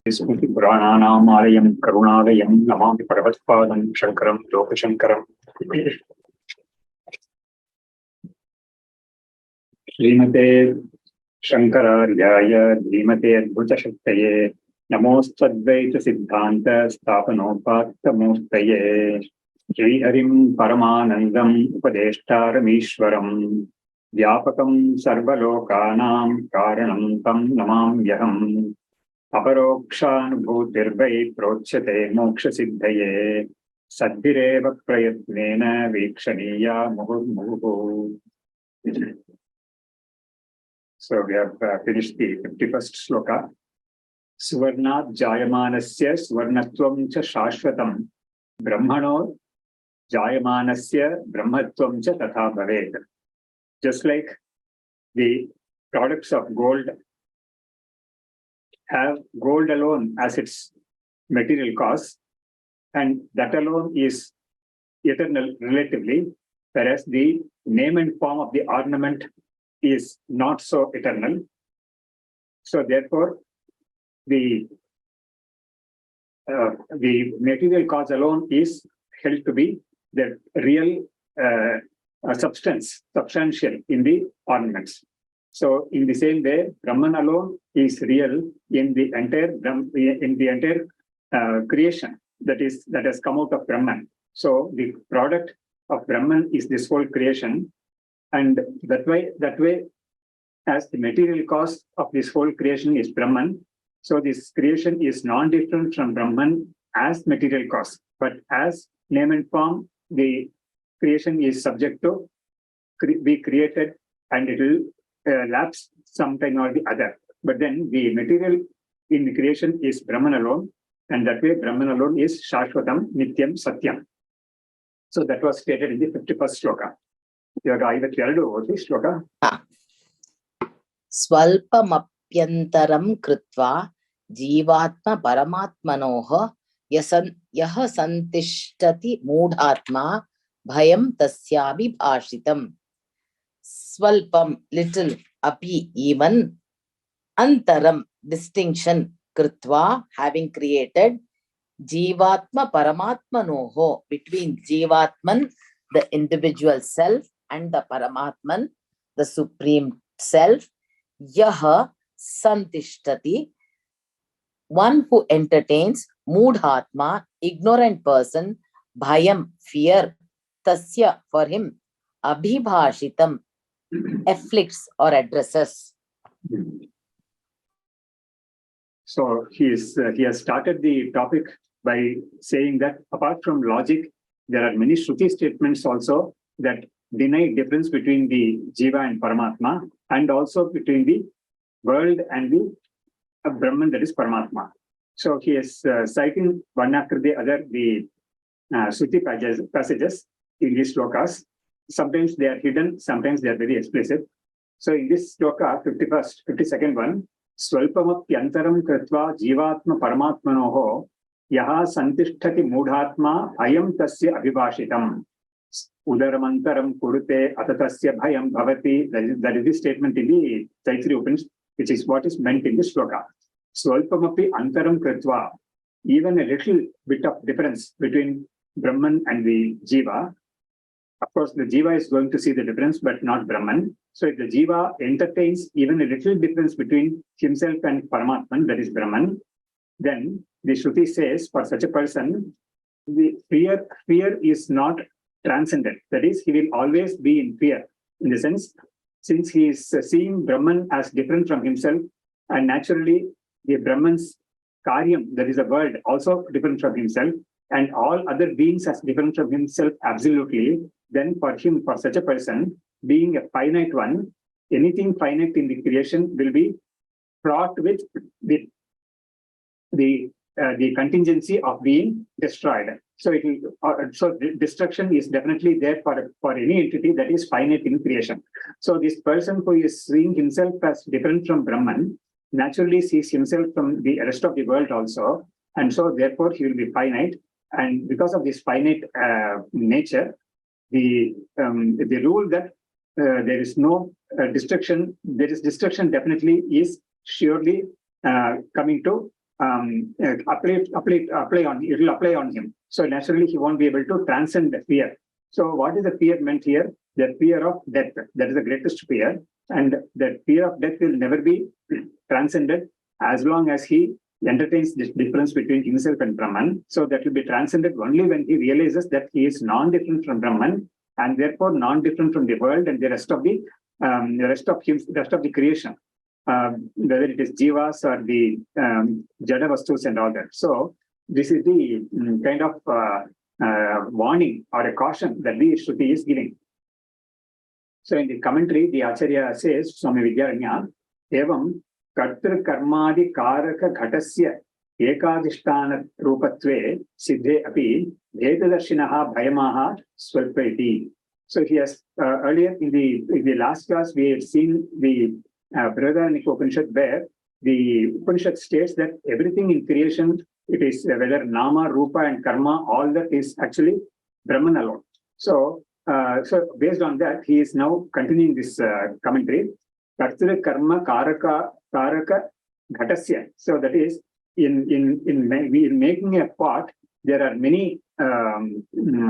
Smriti Purananam Alayam Karunalayam Namami Paramatpadam Shankaram Lokashankaram Srimate Shankaracharya Dhimate Advaita Shaktaye Namostadvaita Siddhanta Sthapanopatha Murtaye Shri Harim Paramanandam Upadeshtaramishwaram Vyapakam Sarvalokanam Karanam Tam Namamyaham Aparokṣānubhūti Prochyate Moksha Siddhaye Saddhireva Prayatnena Vikshaniya Muhurmuhu. So we have finished the 51st sloka. Swarnat Jayamanasya Swarnatvam cha Shashvatam Brahmano Jayamanasya Brahmatvam cha Tatha Bhaved. Just like the products of gold have gold alone as its material cause, and that alone is eternal relatively, whereas the name and form of the ornament is not so eternal. So therefore, the material cause alone is held to be the real substantial in the ornaments. So in the same way, Brahman alone is real in the entire creation that has come out of Brahman. So the product of Brahman is this whole creation, and that way, as the material cause of this whole creation is Brahman, so this creation is non-different from Brahman as material cause, but as name and form, the creation is subject to be created, and it will lapse sometime or the other. But then the material in the creation is Brahman alone, and that way Brahman alone is Shashvatam, Nityam, Satyam. So that was stated in the 51st sloka. Ivaga 52 sloka. Swalpamapyantaram krutva Jivatma Paramatmanoha yaha santishtati moodhatma bhayam tasyabi bhashitam. Swalpam, little, api, even, antaram, distinction, krutva, having created, Jivatma Paramatmanoho, between Jivatman, the individual self, and the Paramatman, the supreme self, yaha santishtati, one who entertains, moodhatma, ignorant person, bhayam, fear, tasya, for him, abhibhashitam, afflicts or addresses. So he has started the topic by saying that apart from logic, there are many Shruti statements also that deny difference between the Jiva and Paramatma, and also between the world and the Brahman, that is Paramatma. So he is citing one after the other the Shruti passages in these slokas. Sometimes they are hidden, sometimes they are very explicit. So in this sloka, 52nd one, Swalpamapyantaram krutva Jivatma Paramatmanoho yaha santishtati moodhatma ayam tasya abhibhashitam udaramantaram kurute atatasya bhayam bhavati. That is the statement in the Taittiriya Upanishad, which is what is meant in this sloka. Swalpamapi antaram krutva, even a little bit of difference between Brahman and the Jiva. Of course, the Jiva is going to see the difference, but not Brahman. So if the Jiva entertains even a little difference between himself and Paramatman, that is Brahman, then the Shruti says for such a person, the fear is not transcendent. That is, he will always be in fear. In the sense, since he is seeing Brahman as different from himself, and naturally the Brahman's karyam, that is a world, also different from himself, and all other beings as different from himself absolutely, then for him, for such a person, being a finite one, anything finite in the creation will be fraught with the contingency of being destroyed. So destruction is definitely there for any entity that is finite in creation. So this person who is seeing himself as different from Brahman naturally sees himself from the rest of the world also, and so therefore he will be finite. And because of this finite nature, the rule that there is no destruction, there is destruction definitely is surely coming to apply on him. So naturally, he won't be able to transcend the fear. So what is the fear meant here? The fear of death. That is the greatest fear. And the fear of death will never be transcended as long as he entertains this difference between himself and Brahman. So that will be transcended only when he realizes that he is non-different from Brahman, and therefore non-different from the world and the rest of the creation, whether it is jivas or the jada vastus and all that. So this is the kind of warning or a caution that the Shruti is giving. So in the commentary, the Acharya says, Swami Vidyaranya, evam kartru karmadi karaka ghatasya ekadhisthana rupatve siddhe api vedadarshinaha bhayamaha swalpeti. So he has earlier in the last class, we had seen the Brihadaranyaka Upanishad, where the Upanishad states that everything in creation, it is whether nama, rupa and karma, all that is actually Brahman alone. So based on that, he is now continuing this commentary. Kartru karma karaka ghatasya. So that is in making a pot, there are many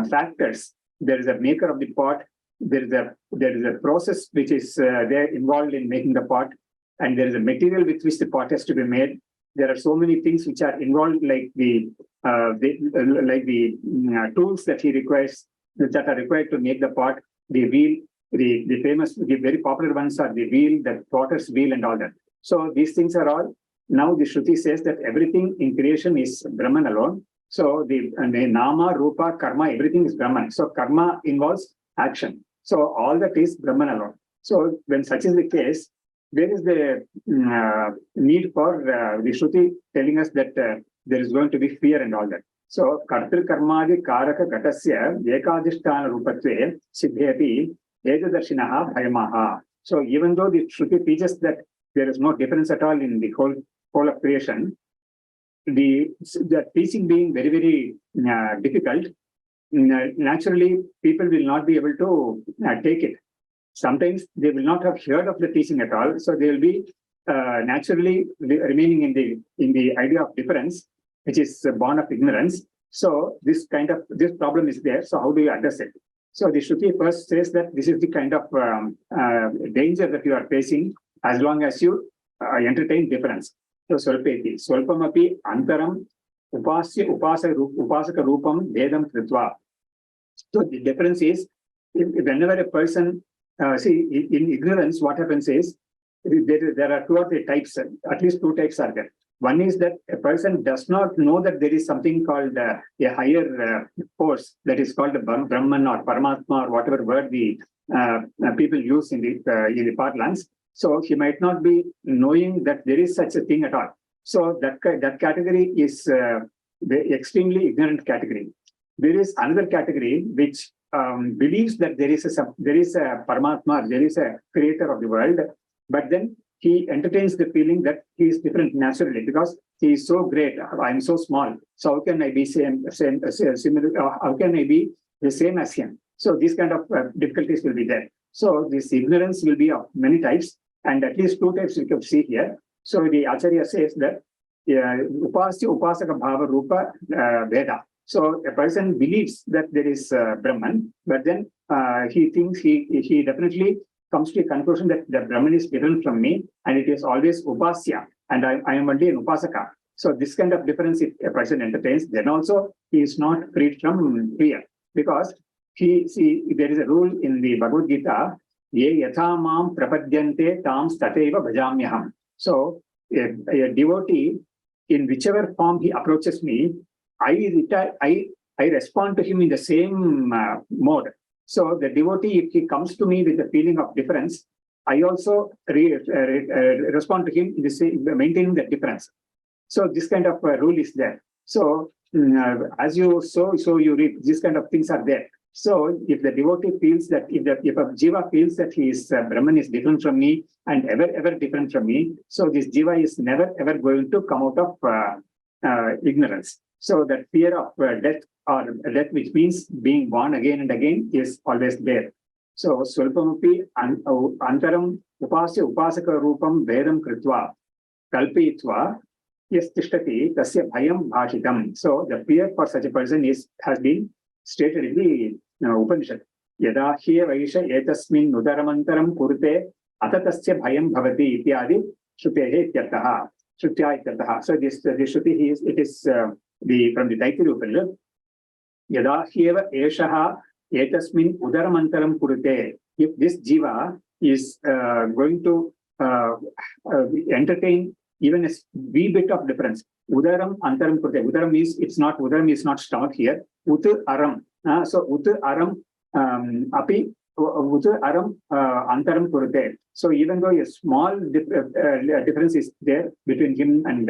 factors. There is a maker of the pot. There is a process which is there involved in making the pot, and there is a material with which the pot has to be made. There are so many things which are involved, like the tools that he requires, that are required to make the pot. The wheel, the famous, the very popular ones are the wheel, the potter's wheel, and all that. So these things are all. Now the Shruti says that everything in creation is Brahman alone. So the nama, rupa, karma, everything is Brahman. So karma involves action. So all that is Brahman alone. So when such is the case, where is the need for the Shruti telling us that there is going to be fear and all that? So kartru karmadi karaka ghatasya ekadhisthana rupatve siddhepi edadarshinaha bhayamaha. So even though the Shruti teaches that there is no difference at all in the whole of creation, the teaching being very, very difficult, naturally people will not be able to take it. Sometimes they will not have heard of the teaching at all, so they will be naturally remaining in the idea of difference, which is born of ignorance. So this problem is there. So how do you address it? So the Shruti first says that this is the kind of danger that you are facing as long as you entertain difference. So swalpamapi antaram upasya upasaka rupam vedam kritva. So the difference is, whenever a person, see, in ignorance, what happens is, there are two or three types, at least two types are there. One is that a person does not know that there is something called a higher force that is called Brahman or Paramatman or whatever word the people use in the parlance. So he might not be knowing that there is such a thing at all. So that category is the extremely ignorant category. There is another category which believes that there is a Paramatma, there is a creator of the world, but then he entertains the feeling that he is different naturally because he is so great. I am so small. So how can I be similar? How can I be the same as him? So these kind of difficulties will be there. So this ignorance will be of many types, and at least two types we can see here. So the Acharya says that upasya upasaka bhava rupa veda. So a person believes that there is Brahman, but then he thinks he definitely comes to a conclusion that the Brahman is different from me, and it is always upasya, and I am only an upasaka. So this kind of difference, if a person entertains, then also he is not freed from fear, because there is a rule in the Bhagavad Gita, ye yatha mam prapadyante tam stateva bhajamyaham. So a devotee, in whichever form he approaches me, I respond to him in the same mode. So the devotee, if he comes to me with the feeling of difference, I also respond to him in the same, maintaining that difference. So this kind of rule is there. So as you sow, so you reap. These kind of things are there. So if the devotee feels that, if a jiva feels that he is Brahman is different from me and ever different from me, so this jiva is never ever going to come out of ignorance. So that fear of death, or death, which means being born again and again, is always there. So swalpamapi antaram upasya upasaka rupam vedam kritva kalpitva yes tishtati tasya bhayam bhashitam. So the fear for such a person has been stated in the Upanishad. Yada hiya vaisha etasmin udaramantaram kurute atatasya bhayam bhavati ityadi shrutehe ityarthaha. Shrutya ityarthaha. So this shruti is from the Taittiriya Upanishad. Yada hiya eshaha etasmin udaramantaram kurute. If this jiva is going to entertain even a wee bit of difference. Udaram antaram kurte. Udaram is not stomach here. Utu aram. So utu aram api utu aram antaram kurte. So even though a small difference is there between him and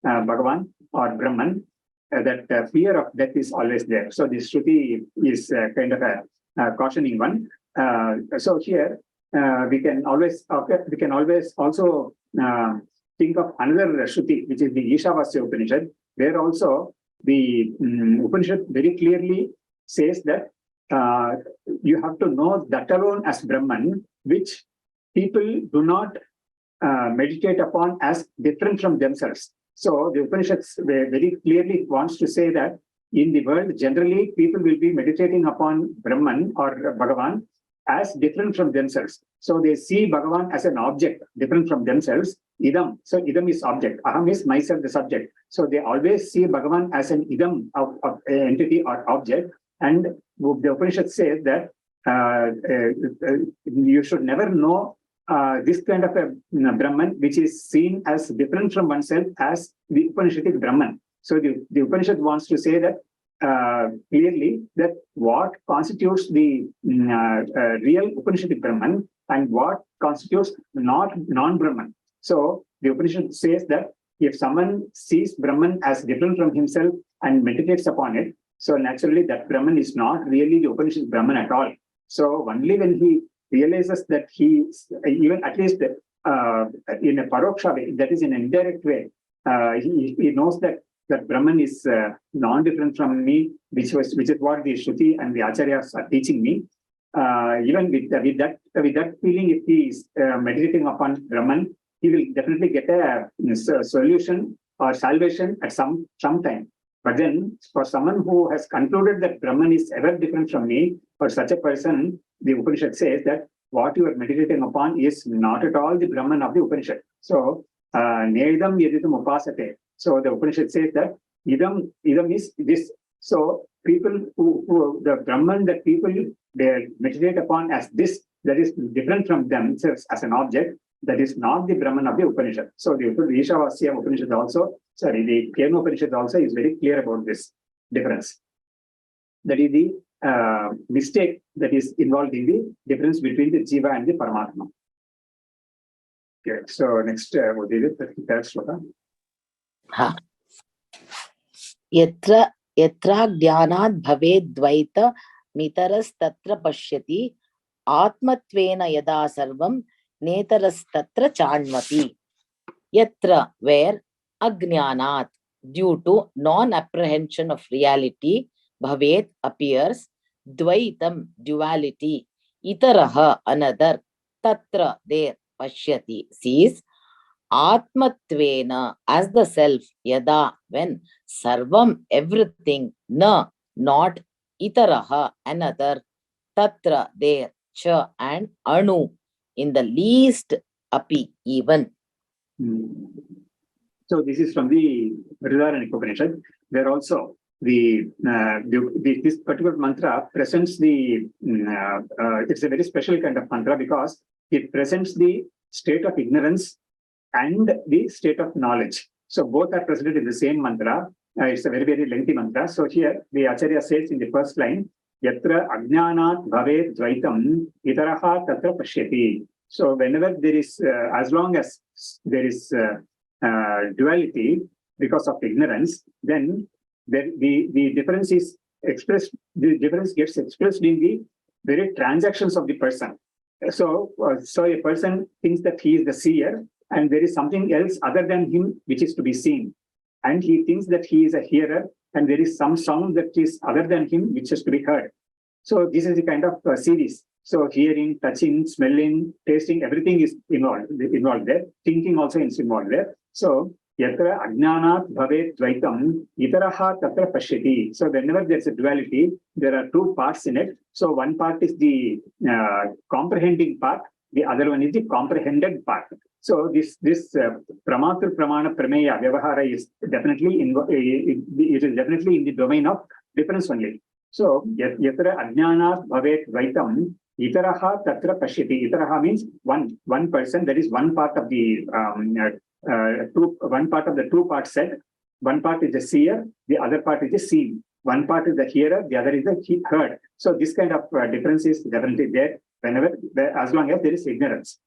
Bhagavan or Brahman, that fear of death is always there. So this Shruti is kind of a cautioning one. So here we can always also think of another Shruti, which is the Ishavasya Upanishad, where also the Upanishad very clearly says that you have to know that alone as Brahman, which people do not meditate upon as different from themselves. So the Upanishad very clearly wants to say that in the world, generally, people will be meditating upon Brahman or Bhagavan as different from themselves. So they see Bhagavan as an object, different from themselves. Idam. So idam is object. Aham is myself, the subject. So they always see Bhagavan as an idam of entity or object. And the Upanishad says that you should never know this kind of a Brahman, which is seen as different from oneself as the Upanishadic Brahman. So the Upanishad wants to say that clearly that what constitutes the real Upanishadic Brahman and what constitutes non-Brahman. So the Upanishad says that if someone sees Brahman as different from himself and meditates upon it, so naturally that Brahman is not really the Upanishadic Brahman at all. So only when he realizes that he, even at least in a paroksha way, that is in an indirect way, he knows that Brahman is non-different from me, which is what the Shruti and the Acharyas are teaching me. Even with that feeling, if he is meditating upon Brahman, he will definitely get a solution or salvation at some time. But then, for someone who has concluded that Brahman is ever different from me, for such a person, the Upanishad says that what you are meditating upon is not at all the Brahman of the Upanishad. So, Nedam yaditam upasate. So the Upanishad says that idam is this. So people who the Brahman that people they meditate upon as this, that is different from themselves as an object, that is not the Brahman of the Upanishad. So the Ishavasya Upanishad also, the Kena Upanishad also is very clear about this difference. That is the mistake that is involved in the difference between the Jiva and the Paramatman. Okay, so next we'll deal with the third shloka. Yatra jnanad bhavedvaita mitaras tatra pashyati atmatvena yada sarvam netaras tatra chanmati. Yatra, where ajnanat, due to non-apprehension of reality, bhavet appears, dvaitam, duality, itaraha, another, tatra, there, pashyati, sees, atmatvena, as the self, yada, when, sarvam, everything, na, not, itaraha, another, tatra, there, cha, and anu, in the least, api, even. So this is from the Brihadaranyaka Upanishad, where also this particular mantra presents the, it's a very special kind of mantra because it presents the state of ignorance and the state of knowledge. So both are presented in the same mantra. It's a very, very lengthy mantra. So here the Acharya says in the first line, Yatra ajnanat bhavet dvaitam itaraha tatra pashyati. So whenever there is, as long as there is duality because of ignorance, then the difference is expressed. The difference gets expressed in the very transactions of the person. So a person thinks that he is the seer, and there is something else other than him which is to be seen, and he thinks that he is a hearer, and there is some sound that is other than him which is to be heard. So this is the kind of series. So hearing, touching, smelling, tasting, everything is involved there. Thinking also is involved there. So yatra ajnanat bhavet dvaitam itaraha tatra pashyati. So whenever there's a duality, there are two parts in it. So one part is the comprehending part, the other one is the comprehended part. So this pramatur pramana prameya vyavahara is definitely it is definitely in the domain of difference only. So yatra ajnanat bhavet dvaitam itaraha tatra pashyati. Itaraha means one person, that is one part of the one part of the two part set. One part is the seer, the other part is the seen. One part is the hearer, the other is the heard. So this kind of difference is definitely there whenever, as long as there is ignorance.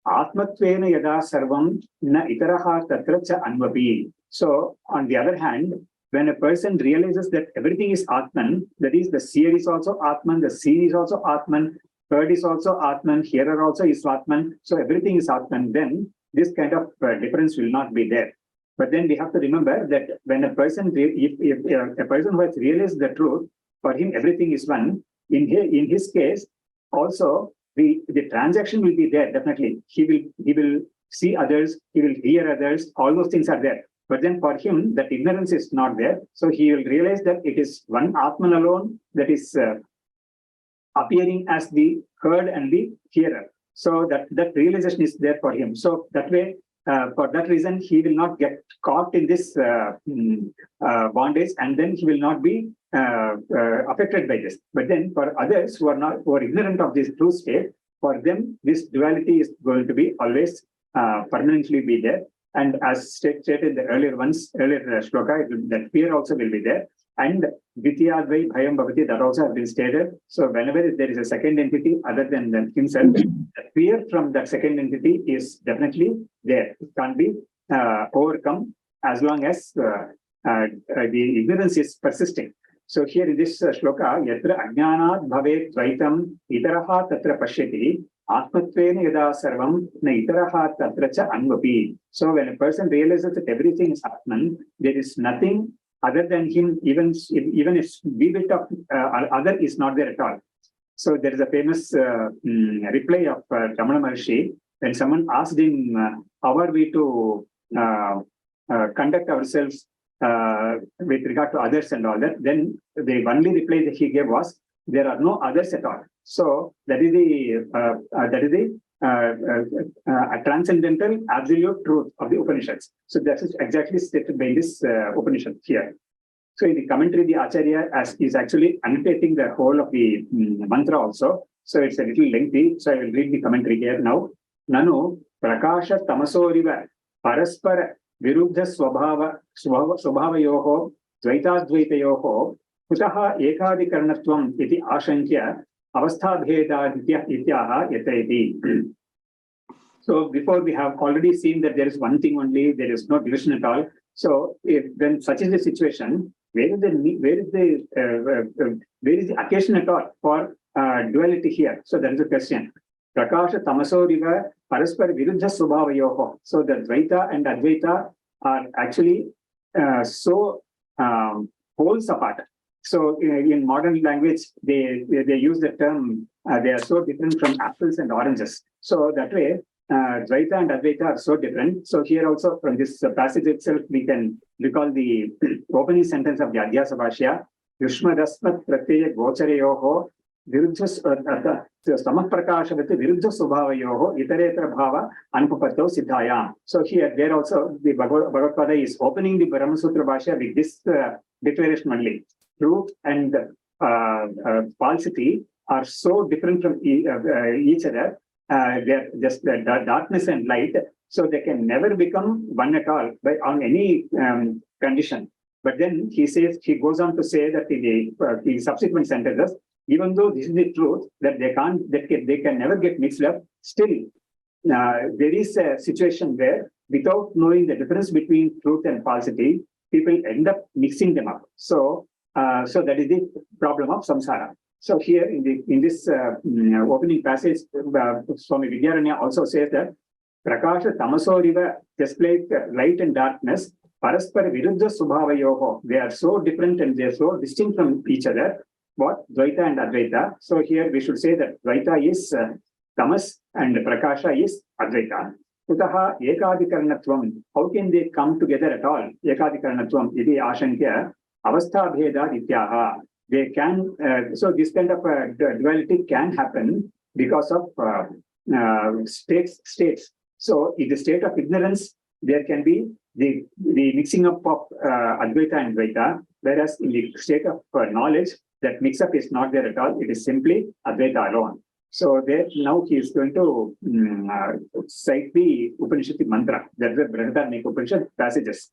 Atmatvena yada sarvam na itaraha tatra cha anvapi. So on the other hand, when a person realizes that everything is Atman, that is the seer is also Atman, the seen is also Atman, heard is also Atman, hearer also is Atman, so everything is Atman, then this kind of difference will not be there. But then we have to remember that when a person, if a person who has realized the truth, for him everything is one, in his case, also the transaction will be there, definitely. He will see others, he will hear others, all those things are there. But then for him, that ignorance is not there. So he will realize that it is one Atman alone that is appearing as the heard and the hearer. So that realization is there for him. So that way, for that reason, he will not get caught in this bondage, and then he will not be affected by this. But then for others who are ignorant of this true state, for them, this duality is going to be always permanently be there. And as stated in the earlier shloka, that fear also will be there. And Vityadvai Bhayam Bhavati, that also has been stated. So whenever there is a second entity other than himself, the fear from that second entity is definitely there. It can't be overcome as long as the ignorance is persisting. So here in this shloka, yatra ajnanat bhavet dvaitam itaraha tatra pashyati atmatvena yada sarvam na itaraha tatra cha anvapi. So when a person realizes that everything is Atman, there is nothing other than him, even if we bit of other is not there at all. So there is a famous reply of Ramana Maharshi when someone asked him, how are we to conduct ourselves with regard to others and all that, then the only reply that he gave was, there are no others at all. So that is the transcendental absolute truth of the Upanishads. So that is exactly stated by this Upanishad here. So in the commentary, the Acharya is actually annotating the whole of the mantra also. So it's a little lengthy. So I will read the commentary here now. Nanu prakasha tamasoriva paraspara viruddha swabhavayoho dvaitadvaitayoho kutaha ekadikarnatvam iti ashankya avasthabhedaditya ityaha yataiti. So before we have already seen that there is one thing only, there is no division at all. So when such is the situation, where is the occasion at all for duality here? So that is the question. Prakasha tamaso riva paraspara viruddha swabhavayoho. So the Dvaita and Advaita are actually so poles apart. So in modern language, they use the term, they are so different from apples and oranges. So that way, Dvaita and Advaita are so different. So here also from this passage itself, we can recall the opening sentence of the Adhyasa Bhashya, Yushmadasmat Pratyaya Gochareyoho Viruddha Samaprakashavati Viruddha Subhavayoho Itaretra Bhava Anupapato Siddhayam. So here, there also the Bhagavad Pada is opening the Brahma Sutra Bhashya with this declaration only. Truth and falsity are so different from each other. They're just darkness and light, so they can never become one at all on any condition. But then he goes on to say that in the subsequent sentences, even though this is the truth, that they can never get mixed up, still there is a situation where without knowing the difference between truth and falsity, people end up mixing them up. So that is the problem of samsara. So here in this opening passage, Swami Vidyaranya also says that Prakasha Tamaso Riva, just like light and darkness, Paraspara Viruddha Subhavayoho, they are so different and they are so distinct from each other. What? Dvaita and Advaita. So here we should say that Dvaita is Tamas and Prakasha is Advaita. Kutaha ekadikaranatvam. How can they come together at all? Ekadikaranatvam iti ashankya avastha bheda dityaha. They can, so this kind of duality can happen because of states. So in the state of ignorance, there can be the mixing up of Advaita and Dvaita, whereas in the state of knowledge, that mix-up is not there at all. It is simply Advaita alone. So there now he is going to cite the Upanishad mantra. That is the Brihadaranyaka Upanishad passages.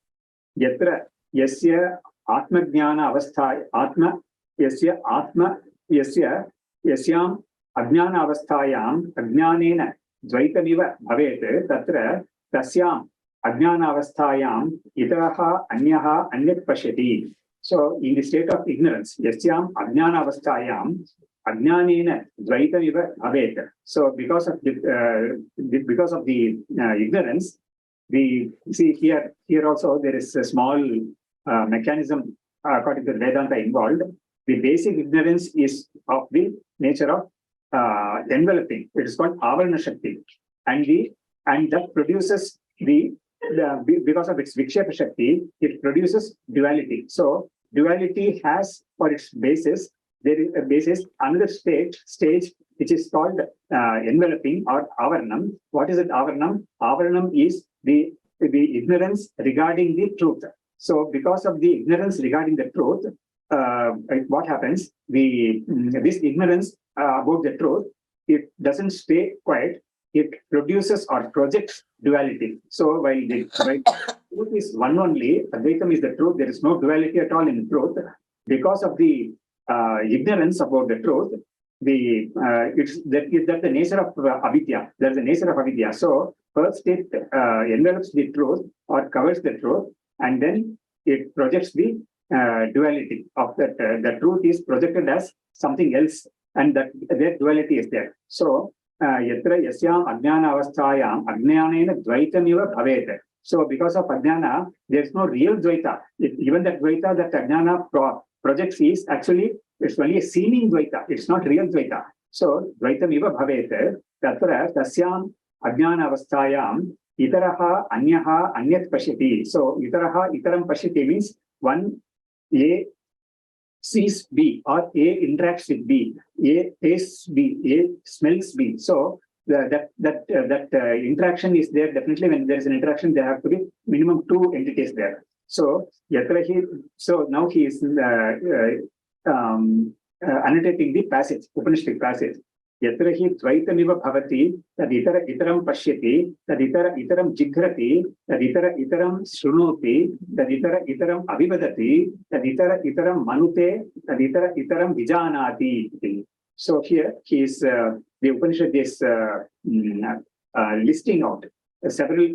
Yatra yasya atma jnana avastha atma yasya atma yasya yasyam ajnana avasthayam ajnanena dvaitamiva bhavet tatra tasyam ajnana avasthayam itaraha anyaha anyat pashyati. So in the state of ignorance, yasyam ajnana avasthayam ajnanena dvaitamiva bhavet. So because of the ignorance, we see here also there is a small mechanism according to Vedanta involved. The basic ignorance is of the nature of enveloping. It is called avarana shakti, and that produces because of its vikshepa shakti, it produces duality. So duality has for its basis, there is a basis another stage which is called enveloping or avaranam. What is it? Avaranam is the ignorance regarding the truth. So because of the ignorance regarding the truth, what happens? This ignorance about the truth, it doesn't stay quiet. It produces or projects duality. So while the truth is one only, Advaitam is the truth. There is no duality at all in truth. Because of the ignorance about the truth, it's that the nature of avidya. There's the nature of avidya. So first it envelops the truth or covers the truth, and then it projects the duality of that. The truth is projected as something else, and that duality is there. So yatra yasyam ajnana avasthayam ajnanena dvaitamiva bhavet. So because of ajnana, there is no real dvaita. Even that dvaita that ajnana projects is actually, it's only a seeming dvaita. It's not real dvaita. So dvaitamiva bhavet tatra tasyam ajnana avasthayam itaraha anyaha anyat pashyati. So itaraha itaram pashyati means one A sees B or A interacts with B, A tastes B, A smells B. So that interaction is there. Definitely when there is an interaction, there have to be minimum two entities there. So now he is annotating the passage, Upanishadic passage. Yatra hi dvaitamiva bhavati taditara itaram pashyati taditara itaram jigrati taditara itaram shrunoti taditara itaram avivadati taditara itaram manute taditara itaram vijanati. So here he is the Upanishad is listing out several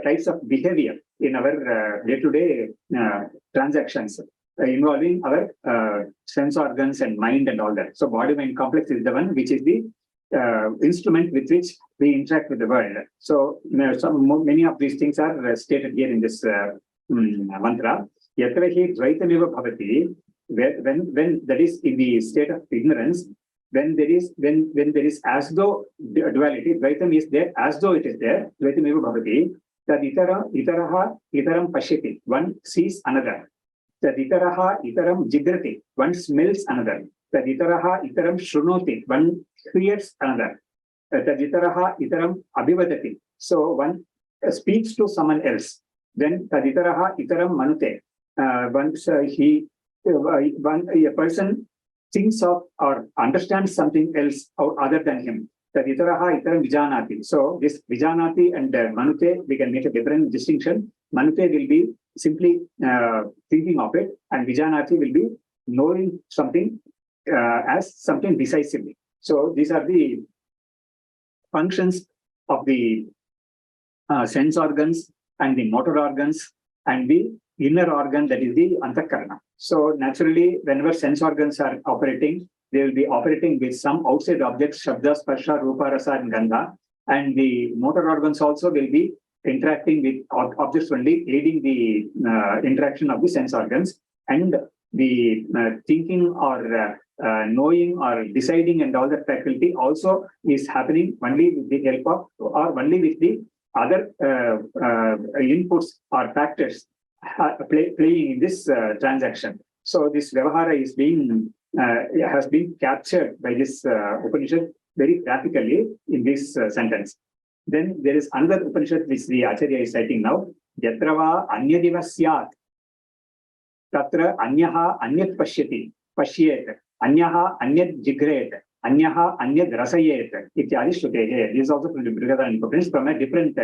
types of behavior in our day-to-day transactions involving our sense organs and mind and all that. So body-mind complex is the one which is the instrument with which we interact with the world. So many of these things are stated here in this mantra. Yatra hi dvaitamiva bhavati. When that is in the state of ignorance, when there is as though duality, Dvaitam is there as though it is there, Dvaitamiva bhavati, tad itaraha itaram pashyati, one sees another. Tad itaraha itaram jigrati, one smells another. Tad itaraha itaram shrunoti, one hears another. Tad itaraha itaram abhivadati, so one speaks to someone else. Then tad itaraha itaram manute, a person thinks of or understands something else other than him. Taditaraha itaram vijanati. So this vijanati and manute, we can make a different distinction. Manute will be simply thinking of it, and vijanati will be knowing something as something decisively. So these are the functions of the sense organs and the motor organs and the inner organ, that is the antakarana. So naturally, whenever sense organs are operating, they will be operating with some outside objects, shabda, sparsha, rupa, rasa, and gandha. And the motor organs also will be interacting with objects only, aiding the interaction of the sense organs. And the thinking or knowing or deciding and all that faculty also is happening only with the help of or only with the other inputs or factors playing in this transaction. So this Vyavahara is being has been captured by this Upanishad very graphically in this sentence. Then there is another Upanishad which the Acharya is citing now. Yatrava anyadiva syat tatra anyaha anyat pashyati pashyet anyaha anyat jigret anyaha anyat rasayet ityadi shrutehe. This is also from the Brihadaranyaka Upanishad from a different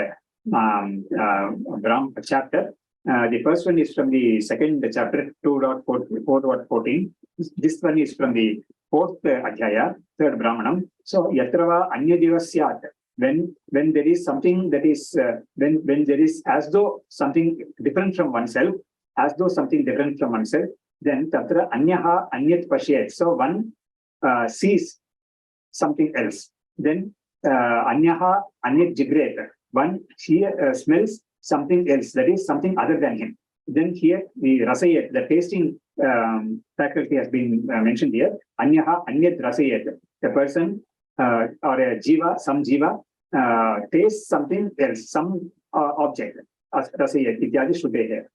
chapter. The first one is from the second chapter 2.4.14. This one is from the fourth Adhyaya, third Brahmanam. So yatrava anyadiva syat. When there is something that is when there is as though something different from oneself, then tatra anyaha anyat pashyet. So one sees something else. Then anyaha anyat jigret. One smells something else, that is something other than him. Then here the rasayet, the tasting faculty has been mentioned here. Anyaha anyat rasayet. The person or a jiva, some jiva tastes something else, some object. Rasayet ityadi shrutehe.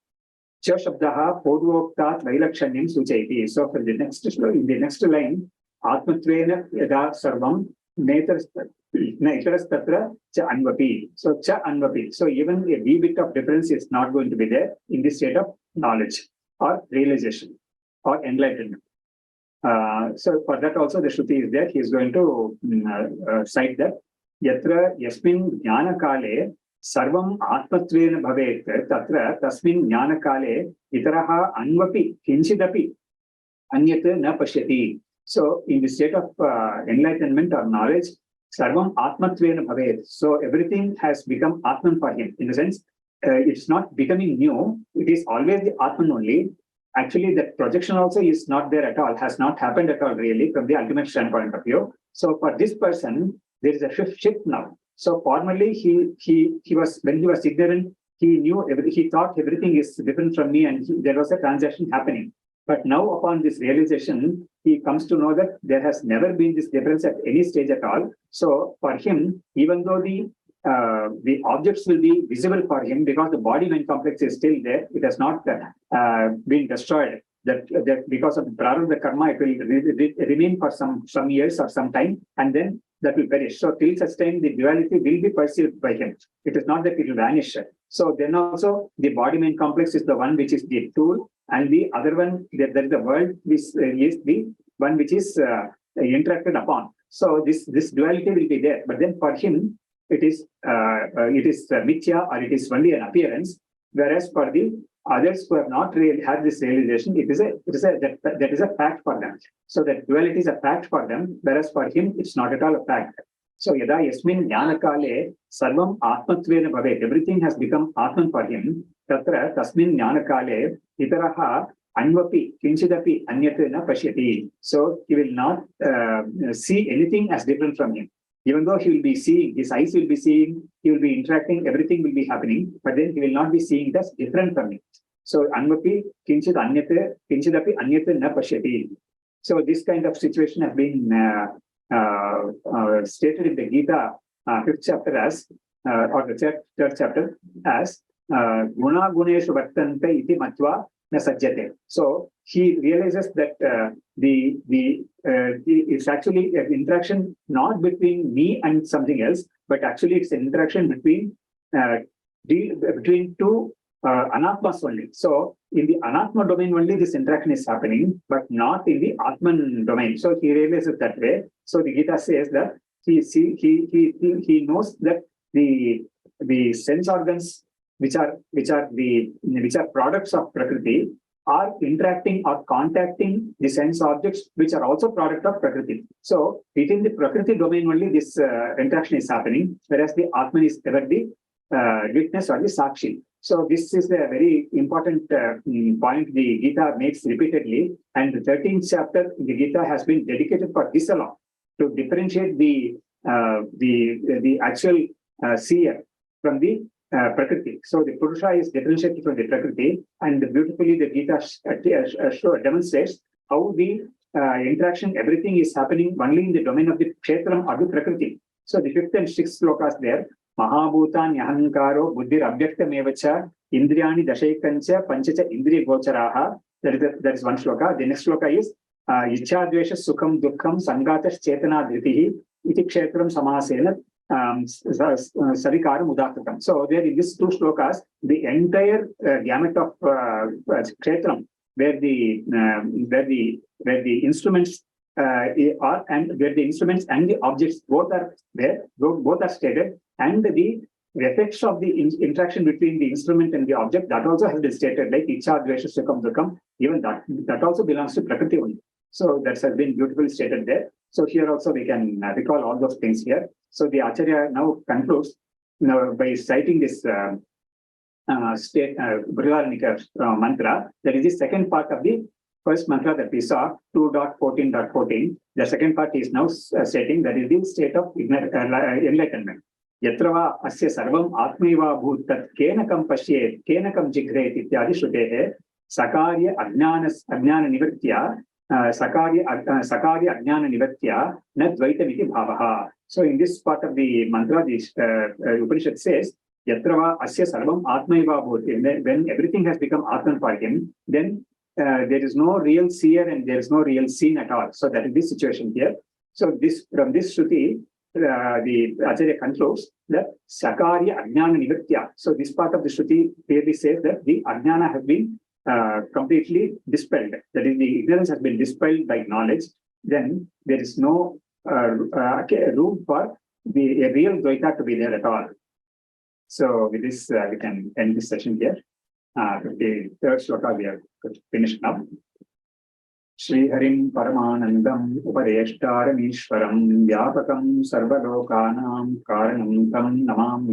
Cha shabdaha podvoktat vailakshanyam suchayati. So for the next in the next line, atmatvena yada sarvam tatra cha anvapi. So cha anvapi. So even a wee bit of difference is not going to be there in this state of knowledge or realization or enlightenment. So for that also the Shruti is there. He is going to cite that. Yatra yasmin jnana kale sarvam atmatvena bhavet tatra tasmin jnana kale itaraha anvapi kinchidapi anyat na pashyati. So in the state of enlightenment or knowledge, sarvam atmatvena bhavet. So everything has become atman for him. In the sense, it's not becoming new. It is always the atman only. Actually, that projection also is not there at all, has not happened at all really from the ultimate standpoint of view. So for this person, there is a shift now. So formerly, he was, when he was ignorant, he knew he thought everything is different from me, and there was a transaction happening. But now, upon this realization, he comes to know that there has never been this difference at any stage at all. So for him, even though the objects will be visible for him because the body-mind complex is still there, it has not been destroyed. That because of the prarabdha karma, it will remain for some years or some time, and then that will perish. So till such time, the duality will be perceived by him. It is not that it will vanish. So then also the body-mind complex is the one which is the tool, and the other one, there is the world, which is the one which is interacted upon. So this duality will be there. But then for him, it is mithya, or it is only an appearance. Whereas for the others who have not really had this realization, that is a fact for them. So that duality is a fact for them, whereas for him it's not at all a fact. So yada yasmin jnana kale sarvam atmatvena bhavet. Everything has become atman for him. Tatra tasmin jnana kale itaraha anvapi kinchidapi anyat na pashyati. So he will not see anything as different from him. Even though he will be seeing, his eyes will be seeing, he will be interacting, everything will be happening, but then he will not be seeing it as different from him. So anvapi kinchid anyate kinchidapi anyate na pashyati. So this kind of situation has been stated in the Gita, 5th chapter as, or the third chapter as guna guneshu vartante iti matva na sajjate. So he realizes that it's actually an interaction not between me and something else, but actually it's an interaction between two anatmas only. So in the anatma domain only this interaction is happening, but not in the atman domain. So he realizes that way. So the Gita says that he knows that the sense organs which are products of Prakriti are interacting or contacting the sense objects which are also product of Prakriti. So within the Prakriti domain only this interaction is happening, whereas the Atman is ever the witness or the Sakshi. So this is a very important point the Gita makes repeatedly, and the 13th chapter in the Gita has been dedicated for this alone, to differentiate the actual seer from the Prakriti. So the Purusha is differentiated from the Prakriti, and beautifully the Gita demonstrates how the interaction, everything is happening only in the domain of the kshetram adu prakriti. So the fifth and sixth slokas there, Mahabhutan Yahankaro Buddhir Abhyaktamevacha Indriyani Dashaikancha Panchacha Indriya Gocharaha. That is one sloka. The next sloka is Ichadvesha Sukham Dukkham Sangatash Chetana Dhritihi Iti Kshetram Samasena Sarikaram Udakatam. So there in these two slokas, the entire gamut of Kshetram, where the instruments are, and where the instruments and the objects both are there, both are stated, and the effects of the interaction between the instrument and the object, that also has been stated, like Icha, Dvesha, Sukham, Dukkham, even that also belongs to Prakriti only. So that has been beautifully stated there. So here also we can recall all those things here. So the Acharya now concludes by citing this Brihadaranyaka mantra, that is the second part of the first mantra that we saw, 2.14.14. The second part is now stating that is the state of enlightenment. Yatrava asya sarvam atmaiva bhutat kenakam pashyet kenakam jigret ityadi shrutehe sakarya ajnana nivartya sakarya ajnana nivartya na dvaitamiti bhavaha. So in this part of the mantra, the Upanishad says, Yatrava asya sarvam atmaiva bhutat. When everything has become Atman for him, then there is no real seer and there is no real seen at all. So that is the situation here. So from this Shruti, the Acharya concludes that Sakarya Ajnana Nivartya. So this part of the Shruti clearly says that the Ajnana has been completely dispelled. That is, the ignorance has been dispelled by knowledge. Then there is no room for a real Dvaita to be there at all. So with this, we can end this session here. The third sloka we have finished now. Shri Harim Paramanandam Upadeshtaramishwaram Vyapakam Sarvalokanam Karanam Tam Namam